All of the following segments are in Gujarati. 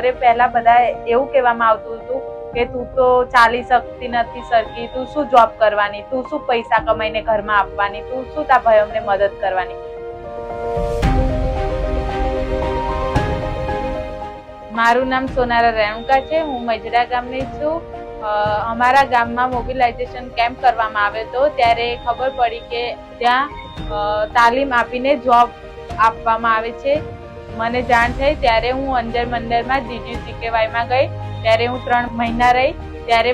ઘરે પહેલા બધા એવું કહેવામાં આવતું હતું કે તું તો ચાલી શકતી નથી સરખી, તું શું જોબ કરવાની, તું શું પૈસા કમાઈને ઘરમાં આપવાની, તું શું તારા ભાઈઓને મદદ કરવાની. મારું નામ સોનારા રેણુકા છે. હું મજડા ગામની છું. અમારા ગામમાં મોબિલાઇઝેશન કેમ્પ કરવામાં આવ્યો હતો ત્યારે ખબર પડી કે ત્યાં તાલીમ આપીને જોબ આપવામાં આવે છે. મને જાણ થઈ ત્યારે હું અંજર મંદિરમાં DGCKYમાં ગઈ. ત્યારે હું 3 મહિના રહી. ત્યારે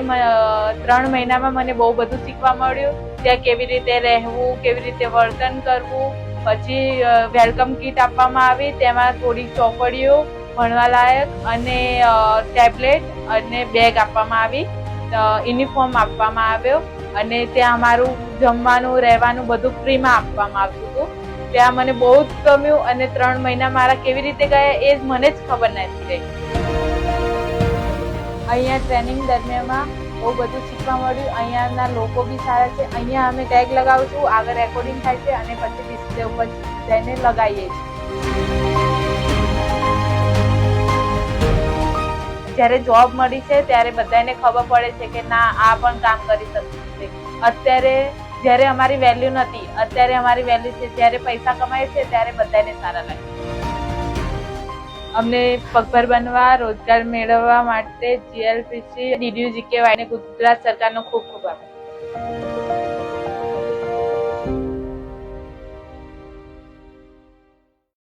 3 મહિનામાં મને બહુ બધું શીખવા મળ્યું. ત્યાં કેવી રીતે રહેવું, કેવી રીતે વર્તન કરવું. પછી વેલકમ કીટ આપવામાં આવી, તેમાં થોડી ચોપડીઓ, ભણવા લાયક અને ટેબ્લેટ અને બેગ આપવામાં આવી, યુનિફોર્મ આપવામાં આવ્યો અને ત્યાં અમારું જમવાનું રહેવાનું બધું ફ્રીમાં આપવામાં આવતું હતું. ત્યાં મને બહુ જ ગમ્યું અને 3 મહિના મારા કેવી રીતે ગયા એ જ મને જ ખબર નથી રહી. અહીંયા ટ્રેનિંગ દરમિયાનમાં બહુ બધું શીખવા મળ્યું. અહીંયાના લોકો બી સારા છે. અહીંયા અમે ટેગ લગાવું છું, આગળ રેકોર્ડિંગ થાય છે અને પછી ડિસ્પ્લે ઉપર જઈને લગાવીએ છીએ. જ્યારે જોબ મળી છે ત્યારે બધાને ખબર પડે છે કે ના આ પણ કામ કરી શકશે. અત્યારે જ્યારે અમારી વેલ્યુ નથી, અત્યારે અમારી વેલ્યુ છે. જ્યારે પૈસા કમાય છે ત્યારે બધાને સારા લાગે. અમને પગભર બનવા, રોજગાર મેળવવા માટે GLPC, DDU-GKY અને ગુજરાત સરકારનો ખૂબ ખૂબ આભાર.